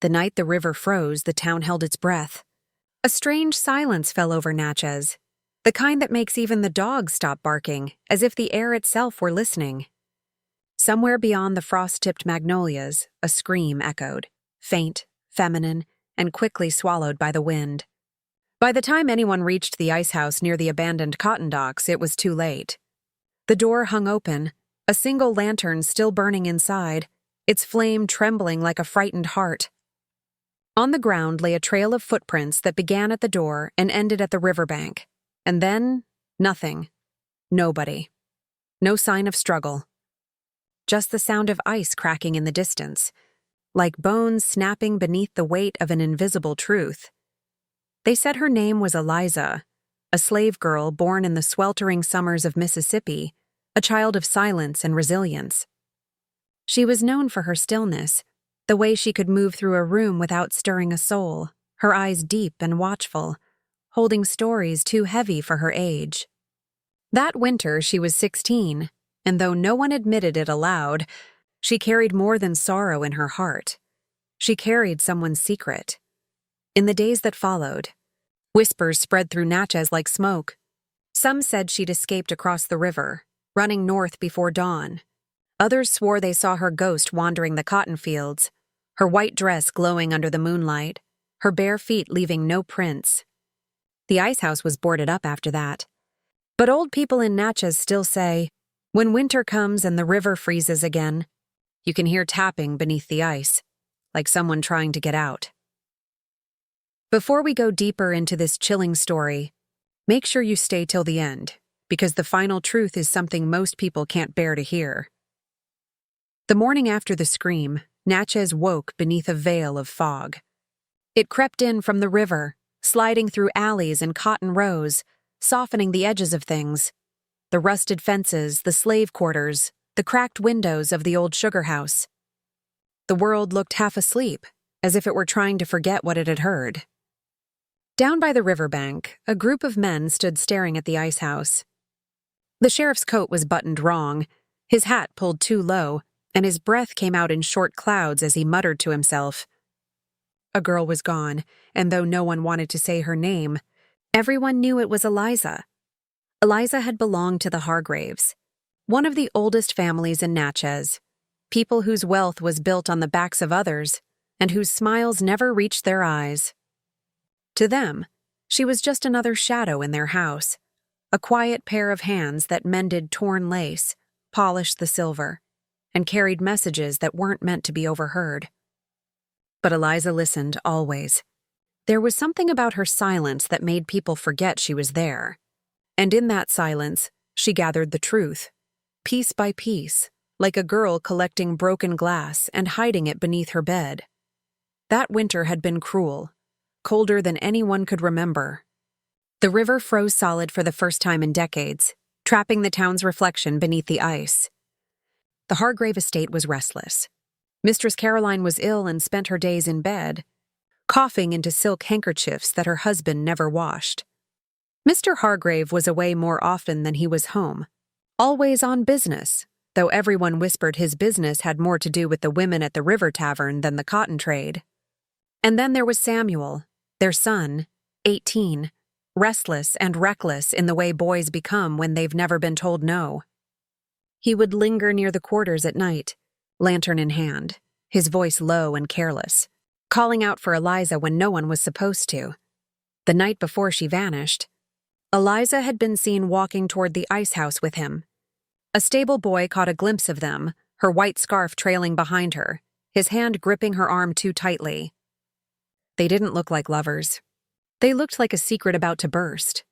The night the river froze, the town held its breath. A strange silence fell over Natchez, the kind that makes even the dogs stop barking, as if the air itself were listening. Somewhere beyond the frost-tipped magnolias, a scream echoed, faint, feminine, and quickly swallowed by the wind. By the time anyone reached the ice house near the abandoned cotton docks, it was too late. The door hung open, a single lantern still burning inside, its flame trembling like a frightened heart. On the ground lay a trail of footprints that began at the door and ended at the riverbank. And then, nothing. Nobody. No sign of struggle. Just the sound of ice cracking in the distance, like bones snapping beneath the weight of an invisible truth. They said her name was Eliza, a slave girl born in the sweltering summers of Mississippi, a child of silence and resilience. She was known for her stillness, the way she could move through a room without stirring a soul, her eyes deep and watchful, holding stories too heavy for her age. That winter she was 16, and though no one admitted it aloud, she carried more than sorrow in her heart. She carried someone's secret. In the days that followed, whispers spread through Natchez like smoke. Some said she'd escaped across the river, running north before dawn. Others swore they saw her ghost wandering the cotton fields, her white dress glowing under the moonlight, her bare feet leaving no prints. The ice house was boarded up after that. But old people in Natchez still say, when winter comes and the river freezes again, you can hear tapping beneath the ice, like someone trying to get out. Before we go deeper into this chilling story, make sure you stay till the end, because the final truth is something most people can't bear to hear. The morning after the scream, Natchez woke beneath a veil of fog. It crept in from the river, sliding through alleys and cotton rows, softening the edges of things. The rusted fences, the slave quarters, the cracked windows of the old sugar house. The world looked half asleep, as if it were trying to forget what it had heard. Down by the riverbank, a group of men stood staring at the ice house. The sheriff's coat was buttoned wrong, his hat pulled too low, and his breath came out in short clouds as he muttered to himself. A girl was gone, and though no one wanted to say her name, everyone knew it was Eliza. Eliza had belonged to the Hargraves, one of the oldest families in Natchez, people whose wealth was built on the backs of others, and whose smiles never reached their eyes. To them, she was just another shadow in their house, a quiet pair of hands that mended torn lace, polished the silver, and carried messages that weren't meant to be overheard. But Eliza listened always. There was something about her silence that made people forget she was there. And in that silence, she gathered the truth, piece by piece, like a girl collecting broken glass and hiding it beneath her bed. That winter had been cruel, colder than anyone could remember. The river froze solid for the first time in decades, trapping the town's reflection beneath the ice. The Hargrave estate was restless. Mistress Caroline was ill and spent her days in bed, coughing into silk handkerchiefs that her husband never washed. Mr. Hargrave was away more often than he was home, always on business, though everyone whispered his business had more to do with the women at the river tavern than the cotton trade. And then there was Samuel, their son, 18, restless and reckless in the way boys become when they've never been told no. He would linger near the quarters at night, lantern in hand, his voice low and careless, calling out for Eliza when no one was supposed to. The night before she vanished, Eliza had been seen walking toward the ice house with him. A stable boy caught a glimpse of them, her white scarf trailing behind her, his hand gripping her arm too tightly. They didn't look like lovers. They looked like a secret about to burst.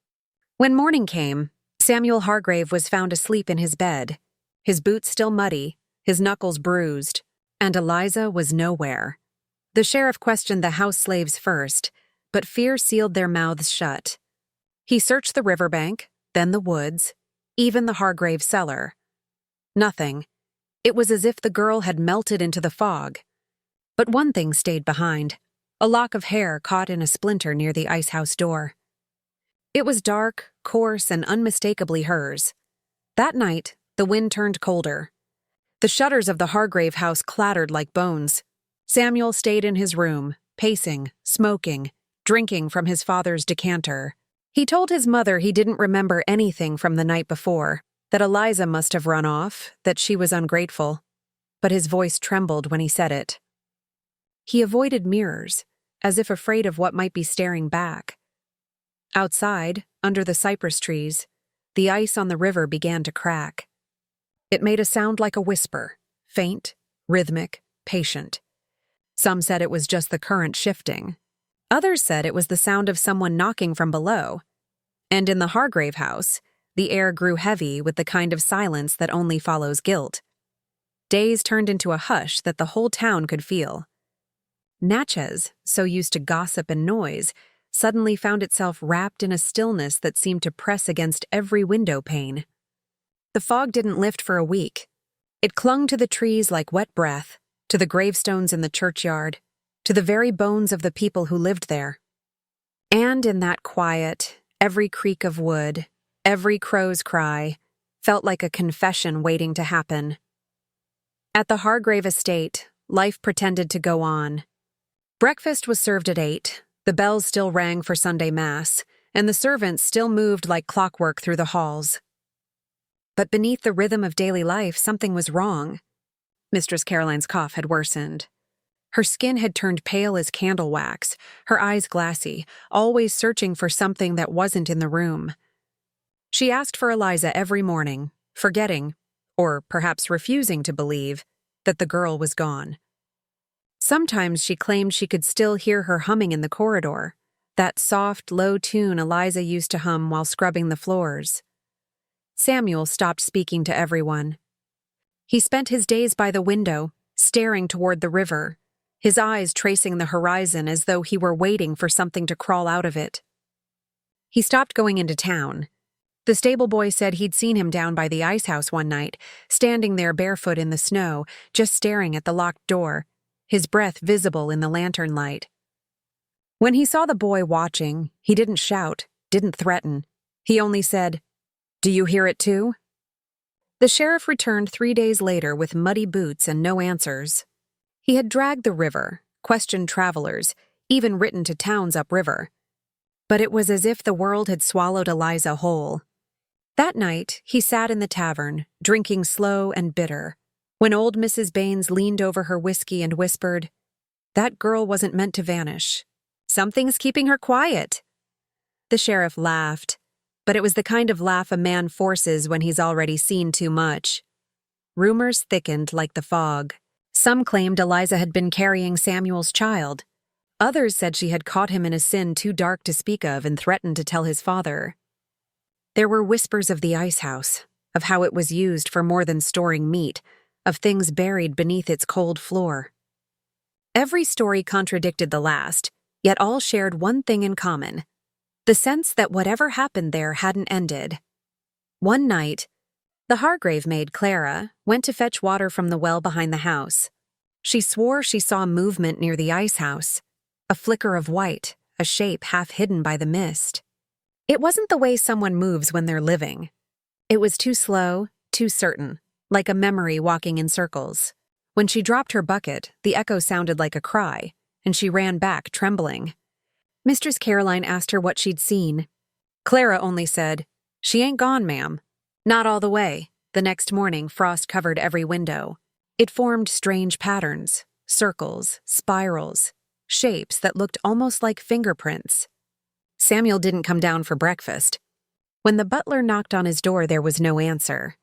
When morning came, Samuel Hargrave was found asleep in his bed, his boots still muddy, his knuckles bruised, and Eliza was nowhere. The sheriff questioned the house slaves first, but fear sealed their mouths shut. He searched the riverbank, then the woods, even the Hargrave cellar. Nothing. It was as if the girl had melted into the fog. But one thing stayed behind, a lock of hair caught in a splinter near the ice house door. It was dark, coarse, and unmistakably hers. That night, the wind turned colder. The shutters of the Hargrave house clattered like bones. Samuel stayed in his room, pacing, smoking, drinking from his father's decanter. He told his mother he didn't remember anything from the night before, that Eliza must have run off, that she was ungrateful. But his voice trembled when he said it. He avoided mirrors, as if afraid of what might be staring back. Outside, under the cypress trees, the ice on the river began to crack. It made a sound like a whisper, faint, rhythmic, patient. Some said it was just the current shifting. Others said it was the sound of someone knocking from below. And in the Hargrave house, the air grew heavy with the kind of silence that only follows guilt. Days turned into a hush that the whole town could feel. Natchez, so used to gossip and noise, suddenly found itself wrapped in a stillness that seemed to press against every window pane. The fog didn't lift for a week. It clung to the trees like wet breath, to the gravestones in the churchyard, to the very bones of the people who lived there. And in that quiet, every creak of wood, every crow's cry, felt like a confession waiting to happen. At the Hargrave estate, life pretended to go on. Breakfast was served at 8, the bells still rang for Sunday Mass, and the servants still moved like clockwork through the halls. But beneath the rhythm of daily life, something was wrong. Mistress Caroline's cough had worsened. Her skin had turned pale as candle wax, her eyes glassy, always searching for something that wasn't in the room. She asked for Eliza every morning, forgetting, or perhaps refusing to believe, that the girl was gone. Sometimes she claimed she could still hear her humming in the corridor, that soft, low tune Eliza used to hum while scrubbing the floors. Samuel stopped speaking to everyone. He spent his days by the window, staring toward the river, his eyes tracing the horizon as though he were waiting for something to crawl out of it. He stopped going into town. The stable boy said he'd seen him down by the ice house one night, standing there barefoot in the snow, just staring at the locked door, his breath visible in the lantern light. When he saw the boy watching, he didn't shout, didn't threaten. He only said, "Do you hear it too?" The sheriff returned 3 days later with muddy boots and no answers. He had dragged the river, questioned travelers, even written to towns upriver. But it was as if the world had swallowed Eliza whole. That night, he sat in the tavern, drinking slow and bitter, when old Mrs. Baines leaned over her whiskey and whispered, "That girl wasn't meant to vanish. Something's keeping her quiet." The sheriff laughed, but it was the kind of laugh a man forces when he's already seen too much. Rumors thickened like the fog. Some claimed Eliza had been carrying Samuel's child. Others said she had caught him in a sin too dark to speak of and threatened to tell his father. There were whispers of the ice house, of how it was used for more than storing meat, of things buried beneath its cold floor. Every story contradicted the last, yet all shared one thing in common: the sense that whatever happened there hadn't ended. One night, the Hargrave maid, Clara, went to fetch water from the well behind the house. She swore she saw movement near the ice house, a flicker of white, a shape half hidden by the mist. It wasn't the way someone moves when they're living. It was too slow, too certain, like a memory walking in circles. When she dropped her bucket, the echo sounded like a cry, and she ran back, trembling. Mistress Caroline asked her what she'd seen. Clara only said, "She ain't gone, ma'am." Not all the way. The next morning, frost covered every window. It formed strange patterns, circles, spirals, shapes that looked almost like fingerprints. Samuel didn't come down for breakfast. When the butler knocked on his door, there was no answer.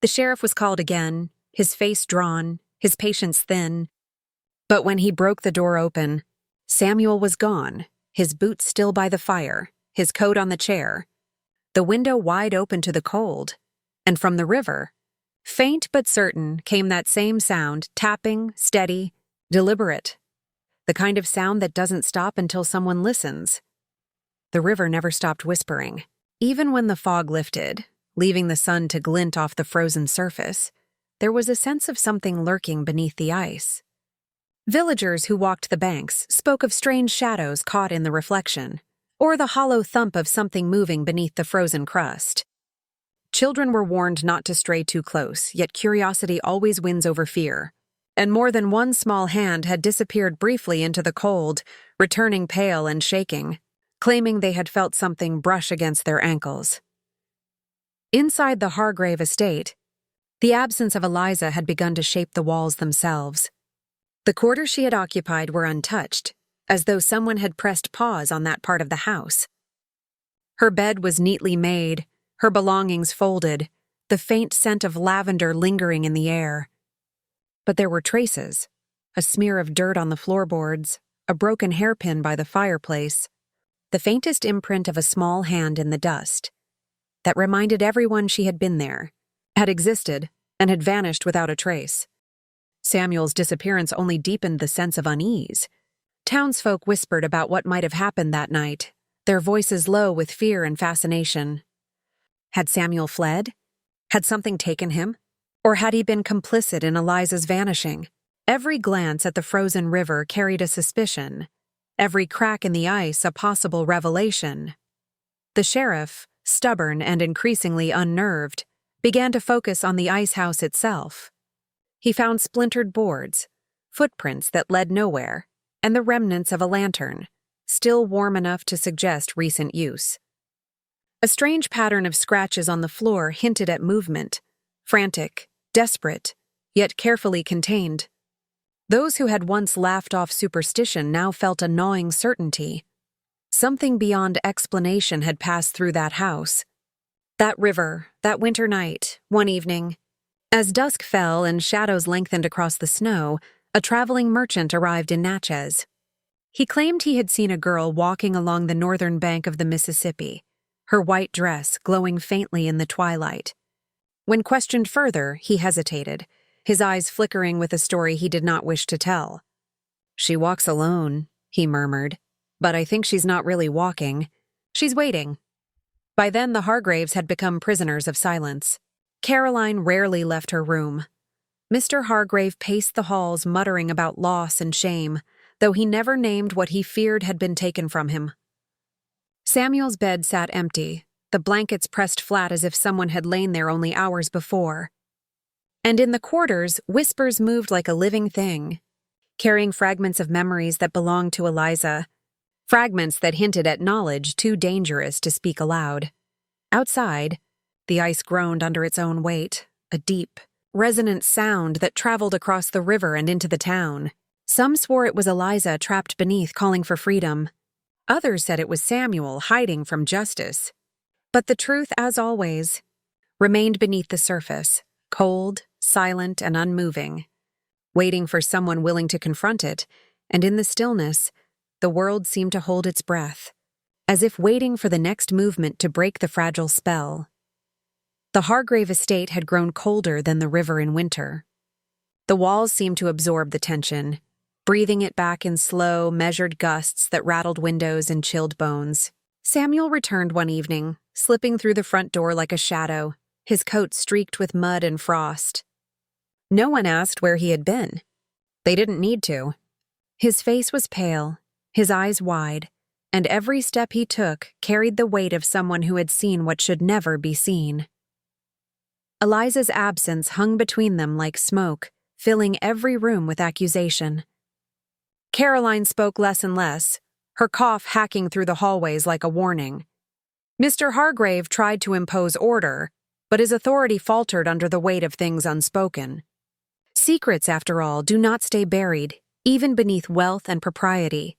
The sheriff was called again, his face drawn, his patience thin. But when he broke the door open, Samuel was gone, his boots still by the fire, his coat on the chair, the window wide open to the cold, and from the river, faint but certain, came that same sound, tapping, steady, deliberate, the kind of sound that doesn't stop until someone listens. The river never stopped whispering. Even when the fog lifted, leaving the sun to glint off the frozen surface, there was a sense of something lurking beneath the ice. Villagers who walked the banks spoke of strange shadows caught in the reflection, or the hollow thump of something moving beneath the frozen crust. Children were warned not to stray too close, yet curiosity always wins over fear. and more than one small hand had disappeared briefly into the cold, returning pale and shaking, claiming they had felt something brush against their ankles. Inside the Hargrave estate, the absence of Eliza had begun to shape the walls themselves. The quarters she had occupied were untouched, as though someone had pressed pause on that part of the house. Her bed was neatly made, her belongings folded, the faint scent of lavender lingering in the air. But there were traces, a smear of dirt on the floorboards, a broken hairpin by the fireplace, the faintest imprint of a small hand in the dust, that reminded everyone she had been there, had existed, and had vanished without a trace. Samuel's disappearance only deepened the sense of unease. Townsfolk whispered about what might have happened that night, their voices low with fear and fascination. Had Samuel fled? Had something taken him? Or had he been complicit in Eliza's vanishing? Every glance at the frozen river carried a suspicion, every crack in the ice a possible revelation. The sheriff, stubborn and increasingly unnerved, began to focus on the icehouse itself. He found splintered boards, footprints that led nowhere, and the remnants of a lantern, still warm enough to suggest recent use. A strange pattern of scratches on the floor hinted at movement, frantic, desperate, yet carefully contained. Those who had once laughed off superstition now felt a gnawing certainty. Something beyond explanation had passed through that house. That river, that winter night, one evening. As dusk fell and shadows lengthened across the snow, a traveling merchant arrived in Natchez. He claimed he had seen a girl walking along the northern bank of the Mississippi, her white dress glowing faintly in the twilight. When questioned further, he hesitated, his eyes flickering with a story he did not wish to tell. "She walks alone," he murmured, "but I think she's not really walking. She's waiting." By then, the Hargraves had become prisoners of silence. Caroline rarely left her room. Mr. Hargrave paced the halls muttering about loss and shame, though he never named what he feared had been taken from him. Samuel's bed sat empty, the blankets pressed flat as if someone had lain there only hours before. And in the quarters, whispers moved like a living thing, carrying fragments of memories that belonged to Eliza, fragments that hinted at knowledge too dangerous to speak aloud. Outside, the ice groaned under its own weight, a deep, resonant sound that traveled across the river and into the town. Some swore it was Eliza trapped beneath calling for freedom. Others said it was Samuel hiding from justice. But the truth, as always, remained beneath the surface, cold, silent, and unmoving, waiting for someone willing to confront it, and in the stillness, the world seemed to hold its breath, as if waiting for the next movement to break the fragile spell. The Hargrave estate had grown colder than the river in winter. The walls seemed to absorb the tension, breathing it back in slow, measured gusts that rattled windows and chilled bones. Samuel returned one evening, slipping through the front door like a shadow, his coat streaked with mud and frost. No one asked where he had been. They didn't need to. His face was pale, his eyes wide, and every step he took carried the weight of someone who had seen what should never be seen. Eliza's absence hung between them like smoke, filling every room with accusation. Caroline spoke less and less, her cough hacking through the hallways like a warning. Mr. Hargrave tried to impose order, but his authority faltered under the weight of things unspoken. Secrets, after all, do not stay buried, even beneath wealth and propriety.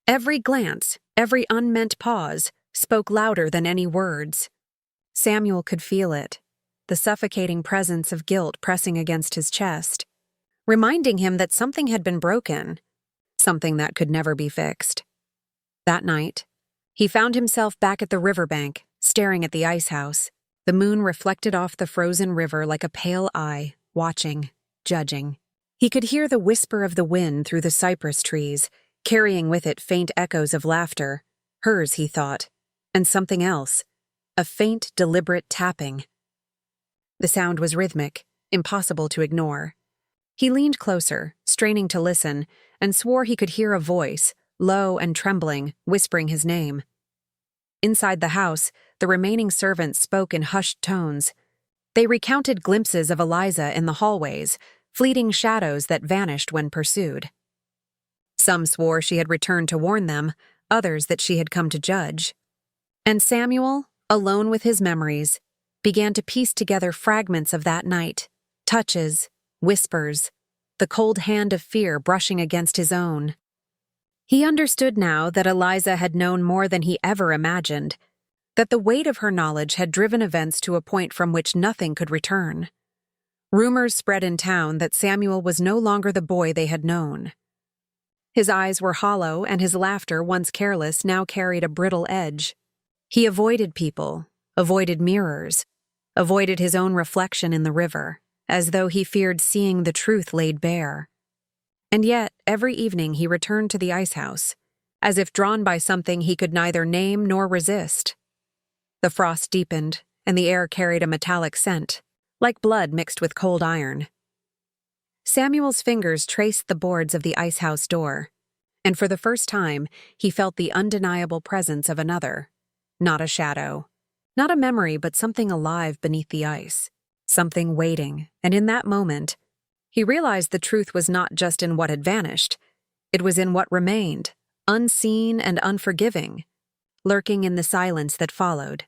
Every glance, every unmeant pause, spoke louder than any words. Samuel could feel it, the suffocating presence of guilt pressing against his chest, reminding him that something had been broken, something that could never be fixed. That night, he found himself back at the riverbank, staring at the icehouse, the moon reflected off the frozen river like a pale eye, watching, judging. He could hear the whisper of the wind through the cypress trees, carrying with it faint echoes of laughter, hers, he thought, and something else, a faint, deliberate tapping. The sound was rhythmic, impossible to ignore. He leaned closer, straining to listen, and swore he could hear a voice, low and trembling, whispering his name. Inside the house, the remaining servants spoke in hushed tones. They recounted glimpses of Eliza in the hallways, fleeting shadows that vanished when pursued. Some swore she had returned to warn them, others that she had come to judge. And Samuel, alone with his memories, began to piece together fragments of that night, touches, whispers, the cold hand of fear brushing against his own. He understood now that Eliza had known more than he ever imagined, that the weight of her knowledge had driven events to a point from which nothing could return. Rumors spread in town that Samuel was no longer the boy they had known. His eyes were hollow, and his laughter, once careless, now carried a brittle edge. He avoided people, avoided mirrors, avoided his own reflection in the river, as though he feared seeing the truth laid bare. And yet, every evening he returned to the ice house, as if drawn by something he could neither name nor resist. The frost deepened, and the air carried a metallic scent, like blood mixed with cold iron. Samuel's fingers traced the boards of the ice house door, and for the first time he felt the undeniable presence of another. Not a shadow, not a memory, but something alive beneath the ice, something waiting, and in that moment, he realized the truth was not just in what had vanished, it was in what remained, unseen and unforgiving, lurking in the silence that followed.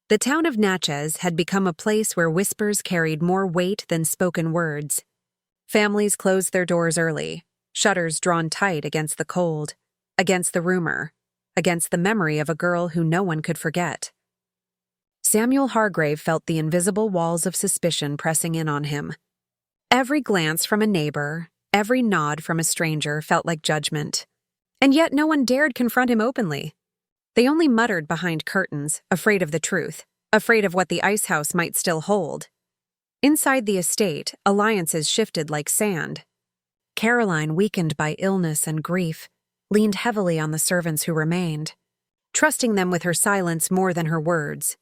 The town of Natchez had become a place where whispers carried more weight than spoken words. Families closed their doors early, shutters drawn tight against the cold, against the rumor, against the memory of a girl who no one could forget. Samuel Hargrave felt the invisible walls of suspicion pressing in on him. Every glance from a neighbor, every nod from a stranger felt like judgment. And yet no one dared confront him openly. They only muttered behind curtains, afraid of the truth, afraid of what the ice house might still hold. Inside the estate, alliances shifted like sand. Caroline, weakened by illness and grief, leaned heavily on the servants who remained, trusting them with her silence more than her words.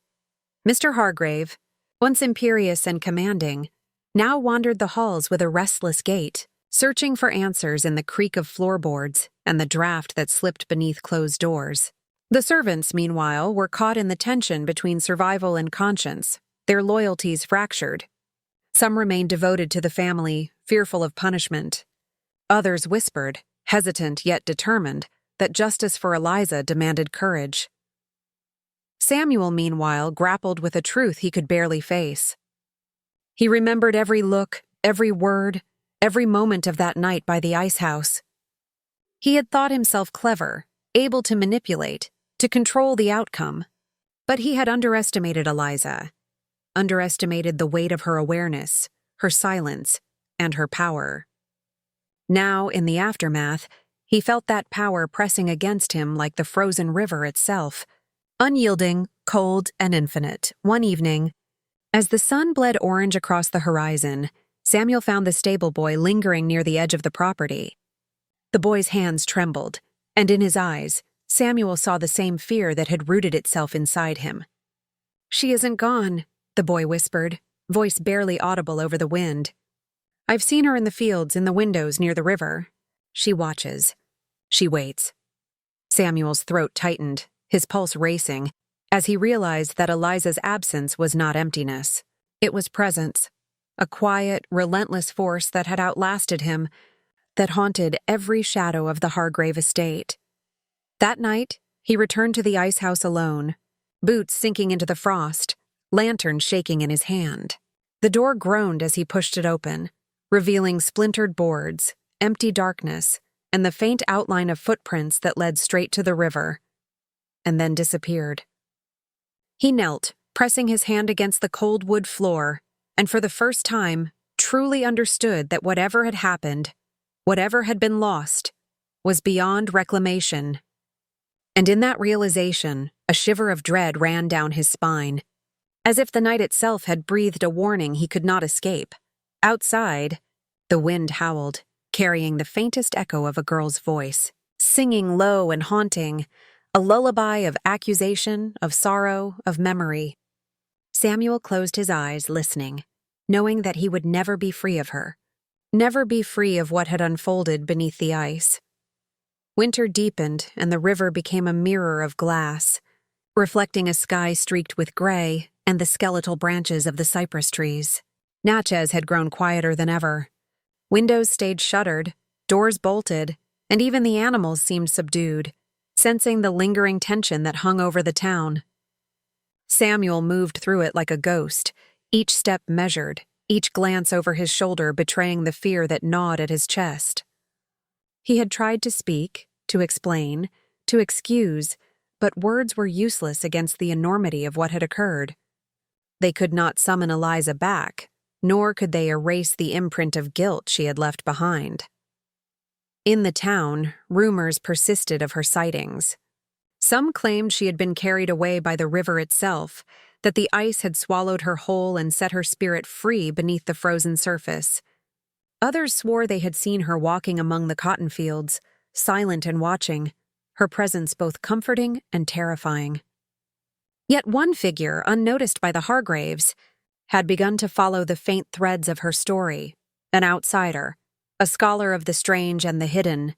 Mr. Hargrave, once imperious and commanding, now wandered the halls with a restless gait, searching for answers in the creak of floorboards and the draft that slipped beneath closed doors. The servants, meanwhile, were caught in the tension between survival and conscience, their loyalties fractured. Some remained devoted to the family, fearful of punishment. Others whispered, hesitant yet determined, that justice for Eliza demanded courage. Samuel, meanwhile, grappled with a truth he could barely face. He remembered every look, every word, every moment of that night by the ice house. He had thought himself clever, able to manipulate, to control the outcome. But he had underestimated Eliza, underestimated the weight of her awareness, her silence, and her power. Now, in the aftermath, he felt that power pressing against him like the frozen river itself, unyielding, cold, and infinite. One evening, as the sun bled orange across the horizon, Samuel found the stable boy lingering near the edge of the property. The boy's hands trembled, and in his eyes, Samuel saw the same fear that had rooted itself inside him. "She isn't gone," the boy whispered, voice barely audible over the wind. "I've seen her in the fields, in the windows near the river. She watches. She waits." Samuel's throat tightened, his pulse racing, as he realized that Eliza's absence was not emptiness. It was presence, a quiet, relentless force that had outlasted him, that haunted every shadow of the Hargrave estate. That night, he returned to the ice house alone, boots sinking into the frost, lantern shaking in his hand. The door groaned as he pushed it open, revealing splintered boards, empty darkness, and the faint outline of footprints that led straight to the river, and then disappeared. He knelt, pressing his hand against the cold wood floor, and for the first time, truly understood that whatever had happened, whatever had been lost, was beyond reclamation. And in that realization, a shiver of dread ran down his spine, as if the night itself had breathed a warning he could not escape. Outside, the wind howled, carrying the faintest echo of a girl's voice, singing low and haunting, a lullaby of accusation, of sorrow, of memory. Samuel closed his eyes, listening, knowing that he would never be free of her, never be free of what had unfolded beneath the ice. Winter deepened, and the river became a mirror of glass, reflecting a sky streaked with gray and the skeletal branches of the cypress trees. Natchez had grown quieter than ever, Windows stayed shuttered, doors bolted, and even the animals seemed subdued, sensing the lingering tension that hung over the town. Samuel moved through it like a ghost, each step measured, each glance over his shoulder betraying the fear that gnawed at his chest. He had tried to speak, to explain, to excuse, but words were useless against the enormity of what had occurred. They could not summon Eliza back, nor could they erase the imprint of guilt she had left behind. In the town, rumors persisted of her sightings. Some claimed she had been carried away by the river itself, that the ice had swallowed her whole and set her spirit free beneath the frozen surface. Others swore they had seen her walking among the cotton fields, silent and watching, her presence both comforting and terrifying. Yet one figure, unnoticed by the Hargraves, had begun to follow the faint threads of her story, an outsider, a scholar of the strange and the hidden,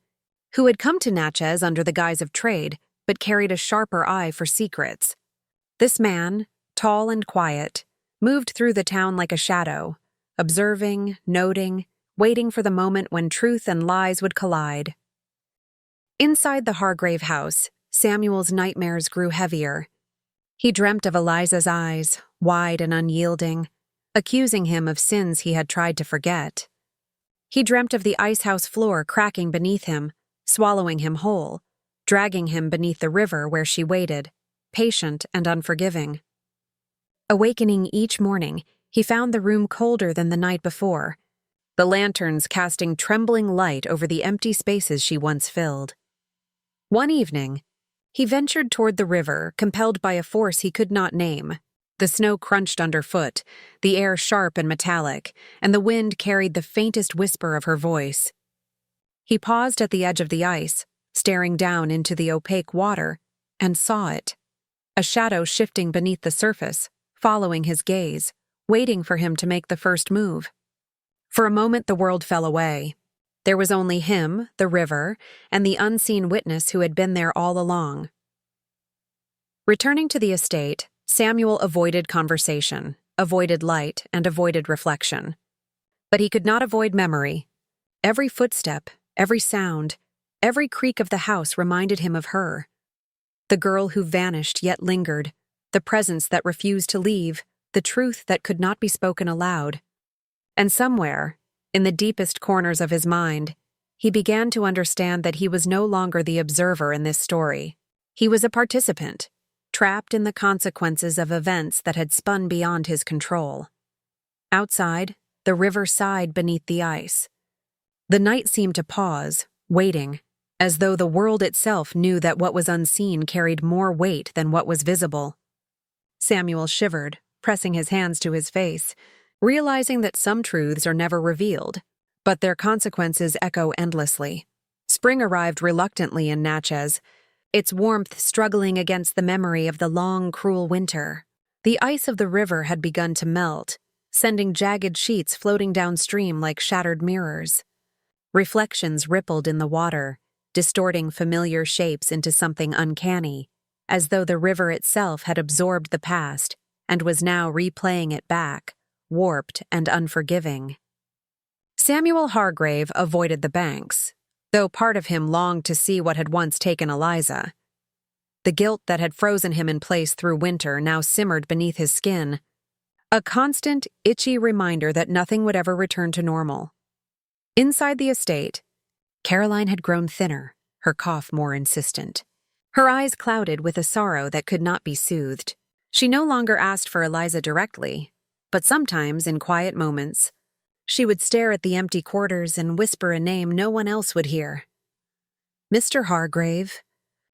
who had come to Natchez under the guise of trade, but carried a sharper eye for secrets. This man, tall and quiet, moved through the town like a shadow, observing, noting, waiting for the moment when truth and lies would collide. Inside the Hargrave house, Samuel's nightmares grew heavier. He dreamt of Eliza's eyes, wide and unyielding, accusing him of sins he had tried to forget. He dreamt of the icehouse floor cracking beneath him, swallowing him whole, dragging him beneath the river where she waited, patient and unforgiving. Awakening each morning, he found the room colder than the night before, the lanterns casting trembling light over the empty spaces she once filled. One evening, he ventured toward the river, compelled by a force he could not name. The snow crunched underfoot, the air sharp and metallic, and the wind carried the faintest whisper of her voice. He paused at the edge of the ice, staring down into the opaque water, and saw it. A shadow shifting beneath the surface, following his gaze, waiting for him to make the first move. For a moment the world fell away. There was only him, the river, and the unseen witness who had been there all along. Returning to the estate, Samuel avoided conversation, avoided light, and avoided reflection. But he could not avoid memory. Every footstep, every sound, every creak of the house reminded him of her. The girl who vanished yet lingered, the presence that refused to leave, the truth that could not be spoken aloud. And somewhere, in the deepest corners of his mind, he began to understand that he was no longer the observer in this story. He was a participant, trapped in the consequences of events that had spun beyond his control. Outside, the river sighed beneath the ice. The night seemed to pause, waiting, as though the world itself knew that what was unseen carried more weight than what was visible. Samuel shivered, pressing his hands to his face, realizing that some truths are never revealed, but their consequences echo endlessly. Spring arrived reluctantly in Natchez, its warmth struggling against the memory of the long, cruel winter. The ice of the river had begun to melt, sending jagged sheets floating downstream like shattered mirrors. Reflections rippled in the water, distorting familiar shapes into something uncanny, as though the river itself had absorbed the past and was now replaying it back, warped and unforgiving. Samuel Hargrave avoided the banks, though part of him longed to see what had once taken Eliza. The guilt that had frozen him in place through winter now simmered beneath his skin, a constant, itchy reminder that nothing would ever return to normal. Inside the estate, Caroline had grown thinner, her cough more insistent. Her eyes clouded with a sorrow that could not be soothed. She no longer asked for Eliza directly, but sometimes, in quiet moments, she would stare at the empty quarters and whisper a name no one else would hear. Mr. Hargrave,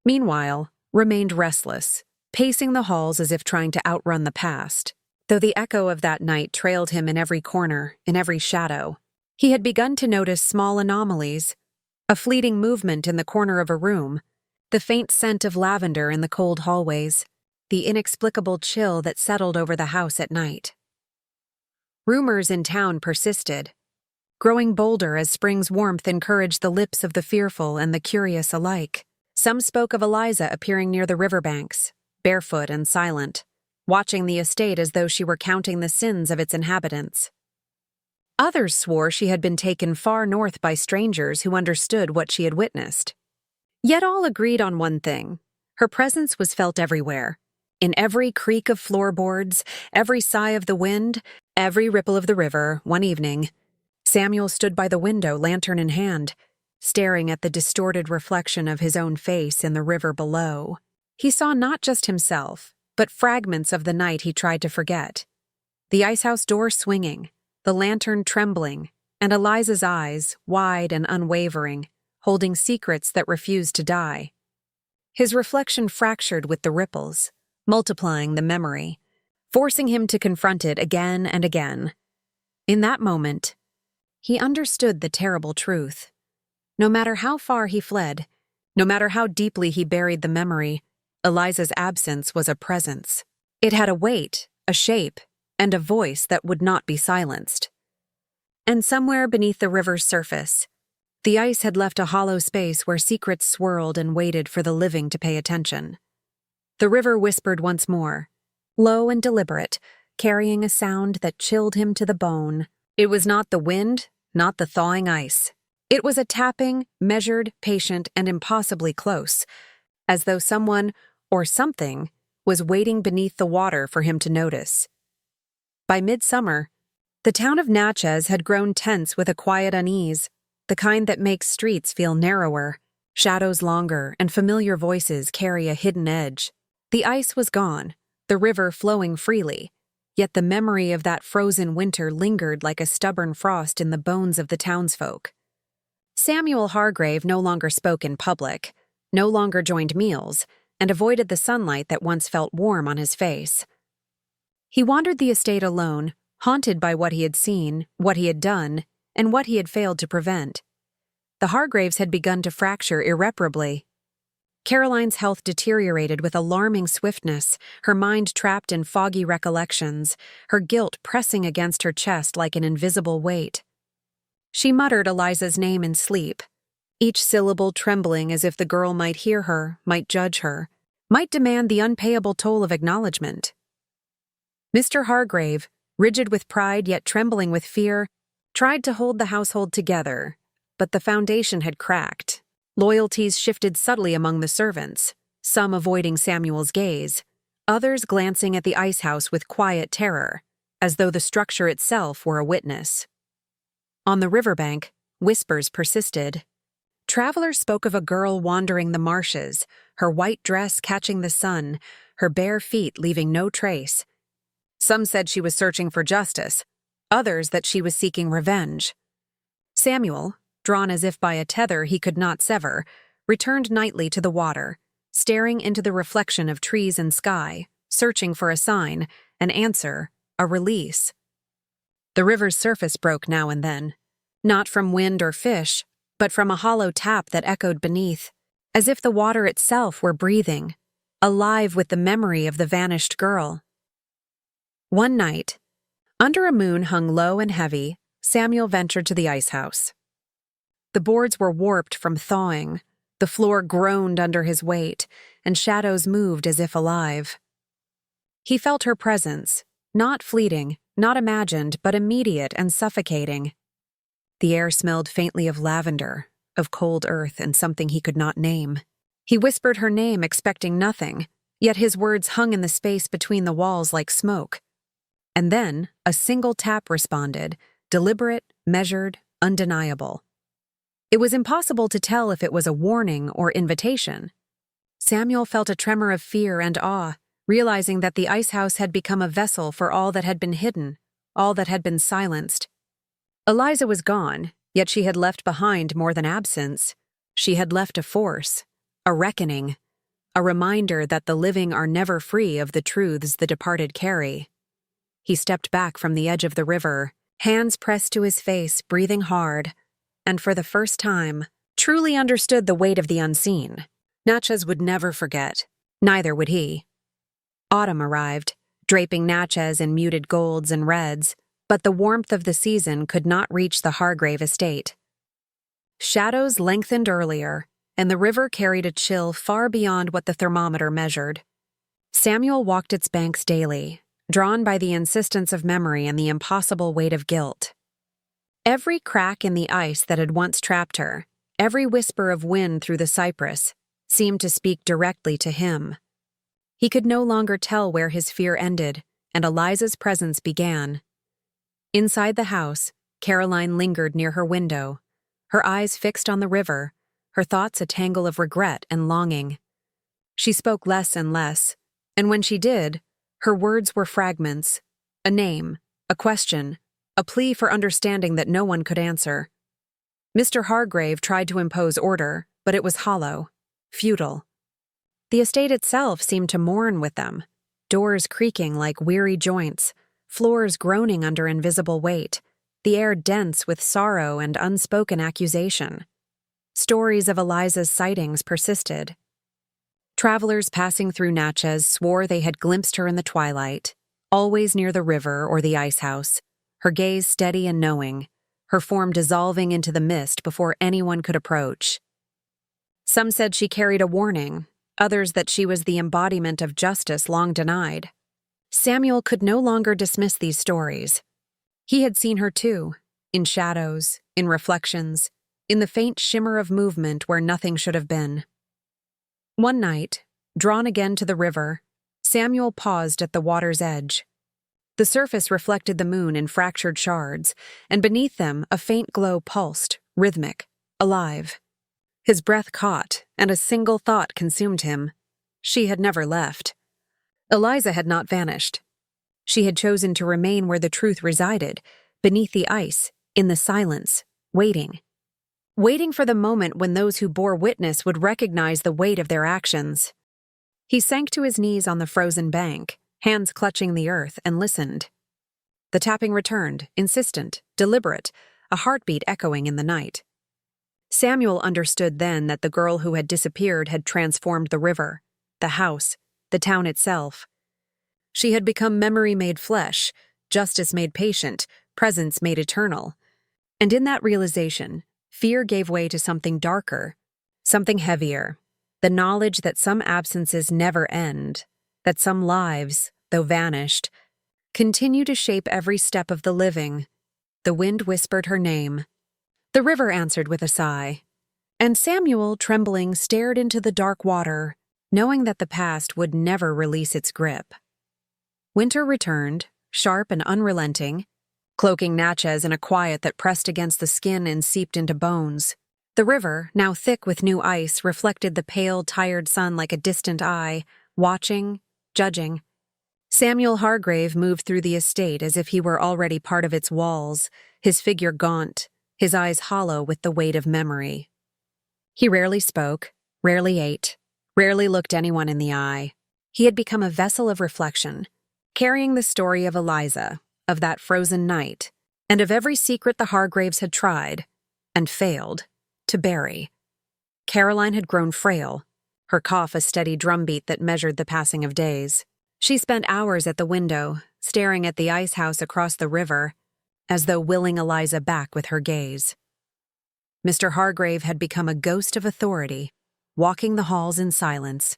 meanwhile, remained restless, pacing the halls as if trying to outrun the past, though the echo of that night trailed him in every corner, in every shadow. He had begun to notice small anomalies, a fleeting movement in the corner of a room, the faint scent of lavender in the cold hallways, the inexplicable chill that settled over the house at night. Rumors in town persisted, growing bolder as spring's warmth encouraged the lips of the fearful and the curious alike. Some spoke of Eliza appearing near the riverbanks, barefoot and silent, watching the estate as though she were counting the sins of its inhabitants. Others swore she had been taken far north by strangers who understood what she had witnessed. Yet all agreed on one thing. Her presence was felt everywhere. In every creak of floorboards, every sigh of the wind, every ripple of the river. One evening, Samuel stood by the window, lantern in hand, staring at the distorted reflection of his own face in the river below. He saw not just himself, but fragments of the night he tried to forget. The icehouse door swinging, the lantern trembling, and Eliza's eyes, wide and unwavering, holding secrets that refused to die. His reflection fractured with the ripples, multiplying the memory, forcing him to confront it again and again. In that moment, he understood the terrible truth. No matter how far he fled, no matter how deeply he buried the memory, Eliza's absence was a presence. It had a weight, a shape, and a voice that would not be silenced. And somewhere beneath the river's surface, the ice had left a hollow space where secrets swirled and waited for the living to pay attention. The river whispered once more, low and deliberate, carrying a sound that chilled him to the bone. It was not the wind, not the thawing ice. It was a tapping, measured, patient, and impossibly close, as though someone, or something, was waiting beneath the water for him to notice. By midsummer, the town of Natchez had grown tense with a quiet unease, the kind that makes streets feel narrower, shadows longer, and familiar voices carry a hidden edge. The ice was gone, the river flowing freely, yet the memory of that frozen winter lingered like a stubborn frost in the bones of the townsfolk. Samuel Hargrave no longer spoke in public, no longer joined meals, and avoided the sunlight that once felt warm on his face. He wandered the estate alone, haunted by what he had seen, what he had done, and what he had failed to prevent. The Hargraves had begun to fracture irreparably. Caroline's health deteriorated with alarming swiftness, her mind trapped in foggy recollections, her guilt pressing against her chest like an invisible weight. She muttered Eliza's name in sleep, each syllable trembling as if the girl might hear her, might judge her, might demand the unpayable toll of acknowledgement. Mr. Hargrave, rigid with pride yet trembling with fear, tried to hold the household together, but the foundation had cracked. Loyalties shifted subtly among the servants, some avoiding Samuel's gaze, others glancing at the icehouse with quiet terror, as though the structure itself were a witness. On the riverbank, whispers persisted. Travelers spoke of a girl wandering the marshes, her white dress catching the sun, her bare feet leaving no trace. Some said she was searching for justice, others that she was seeking revenge. Samuel, drawn as if by a tether he could not sever, returned nightly to the water, staring into the reflection of trees and sky, searching for a sign, an answer, a release. The river's surface broke now and then, not from wind or fish, but from a hollow tap that echoed beneath, as if the water itself were breathing, alive with the memory of the vanished girl. One night, under a moon hung low and heavy, Samuel ventured to the icehouse. The boards were warped from thawing, the floor groaned under his weight, and shadows moved as if alive. He felt her presence, not fleeting, not imagined, but immediate and suffocating. The air smelled faintly of lavender, of cold earth, and something he could not name. He whispered her name, expecting nothing, yet his words hung in the space between the walls like smoke. And then a single tap responded, deliberate, measured, undeniable. It was impossible to tell if it was a warning or invitation. Samuel felt a tremor of fear and awe, realizing that the icehouse had become a vessel for all that had been hidden, all that had been silenced. Eliza was gone, yet she had left behind more than absence. She had left a force, a reckoning, a reminder that the living are never free of the truths the departed carry. He stepped back from the edge of the river, hands pressed to his face, breathing hard, and for the first time, truly understood the weight of the unseen. Natchez would never forget. Neither would he. Autumn arrived, draping Natchez in muted golds and reds, but the warmth of the season could not reach the Hargrave estate. Shadows lengthened earlier, and the river carried a chill far beyond what the thermometer measured. Samuel walked its banks daily, drawn by the insistence of memory and the impossible weight of guilt. Every crack in the ice that had once trapped her, every whisper of wind through the cypress, seemed to speak directly to him. He could no longer tell where his fear ended and Eliza's presence began. Inside the house, Caroline lingered near her window, her eyes fixed on the river, her thoughts a tangle of regret and longing. She spoke less and less, and when she did, her words were fragments, a name, a question, a plea for understanding that no one could answer. Mr. Hargrave tried to impose order, but it was hollow, futile. The estate itself seemed to mourn with them, doors creaking like weary joints, floors groaning under invisible weight, the air dense with sorrow and unspoken accusation. Stories of Eliza's sightings persisted. Travelers passing through Natchez swore they had glimpsed her in the twilight, always near the river or the ice house, her gaze steady and knowing, her form dissolving into the mist before anyone could approach. Some said she carried a warning, others that she was the embodiment of justice long denied. Samuel could no longer dismiss these stories. He had seen her too, in shadows, in reflections, in the faint shimmer of movement where nothing should have been. One night, drawn again to the river, Samuel paused at the water's edge. The surface reflected the moon in fractured shards, and beneath them a faint glow pulsed, rhythmic, alive. His breath caught, and a single thought consumed him. She had never left. Eliza had not vanished. She had chosen to remain where the truth resided, beneath the ice, in the silence, waiting. Waiting for the moment when those who bore witness would recognize the weight of their actions. He sank to his knees on the frozen bank, hands clutching the earth, and listened. The tapping returned, insistent, deliberate, a heartbeat echoing in the night. Samuel understood then that the girl who had disappeared had transformed the river, the house, the town itself. She had become memory made flesh, justice made patient, presence made eternal. And in that realization, fear gave way to something darker, something heavier, the knowledge that some absences never end, that some lives, though vanished, continue to shape every step of the living. The wind whispered her name. The river answered with a sigh. And Samuel, trembling, stared into the dark water, knowing that the past would never release its grip. Winter returned, sharp and unrelenting, cloaking Natchez in a quiet that pressed against the skin and seeped into bones. The river, now thick with new ice, reflected the pale, tired sun like a distant eye, watching, judging. Samuel Hargrave moved through the estate as if he were already part of its walls, his figure gaunt, his eyes hollow with the weight of memory. He rarely spoke, rarely ate, rarely looked anyone in the eye. He had become a vessel of reflection, carrying the story of Eliza, of that frozen night, and of every secret the Hargraves had tried, and failed, to bury. Caroline had grown frail, her cough a steady drumbeat that measured the passing of days. She spent hours at the window, staring at the ice house across the river, as though willing Eliza back with her gaze. Mr. Hargrave had become a ghost of authority, walking the halls in silence,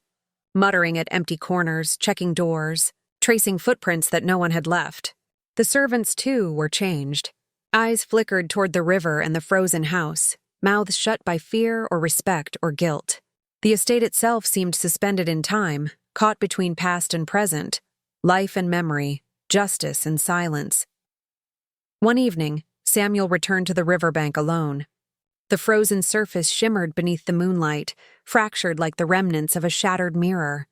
muttering at empty corners, checking doors, tracing footprints that no one had left. The servants, too, were changed. Eyes flickered toward the river and the frozen house, mouths shut by fear or respect or guilt. The estate itself seemed suspended in time, caught between past and present, life and memory, justice and silence. One evening, Samuel returned to the riverbank alone. The frozen surface shimmered beneath the moonlight, fractured like the remnants of a shattered mirror.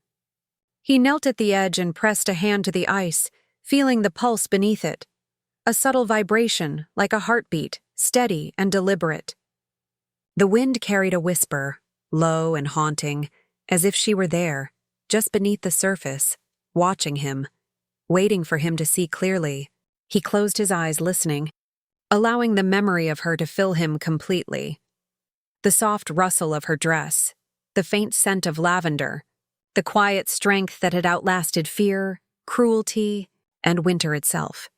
He knelt at the edge and pressed a hand to the ice, feeling the pulse beneath it, a subtle vibration like a heartbeat, steady and deliberate. The wind carried a whisper, low and haunting, as if she were there, just beneath the surface, watching him, waiting for him to see clearly. He closed his eyes listening, allowing the memory of her to fill him completely. The soft rustle of her dress, the faint scent of lavender, the quiet strength that had outlasted fear, cruelty, and winter itself.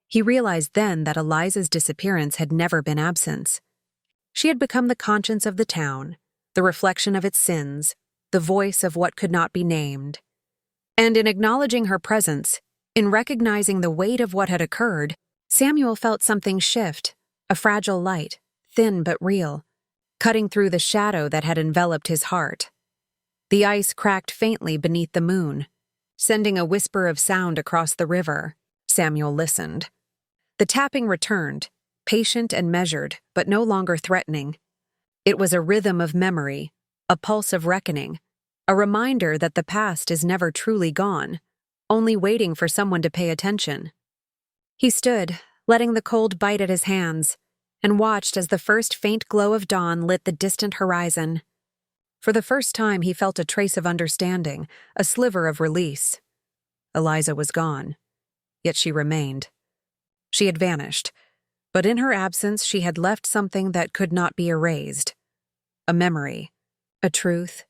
He realized then that Eliza's disappearance had never been absence. She had become the conscience of the town, the reflection of its sins, the voice of what could not be named. And in acknowledging her presence, in recognizing the weight of what had occurred, Samuel felt something shift, a fragile light, thin but real, cutting through the shadow that had enveloped his heart. The ice cracked faintly beneath the moon, sending a whisper of sound across the river. Samuel listened. The tapping returned, patient and measured, but no longer threatening. It was a rhythm of memory, a pulse of reckoning, a reminder that the past is never truly gone, only waiting for someone to pay attention. He stood, letting the cold bite at his hands, and watched as the first faint glow of dawn lit the distant horizon. For the first time, he felt a trace of understanding, a sliver of release. Eliza was gone, yet she remained. She had vanished, but in her absence she had left something that could not be erased. A memory, a truth,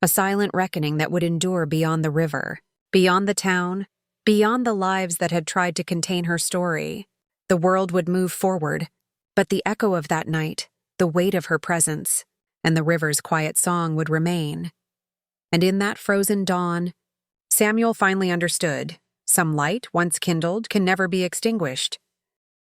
a silent reckoning that would endure beyond the river, beyond the town, beyond the lives that had tried to contain her story. The world would move forward, but the echo of that night, the weight of her presence, and the river's quiet song would remain. And in that frozen dawn, Samuel finally understood, some light, once kindled, can never be extinguished.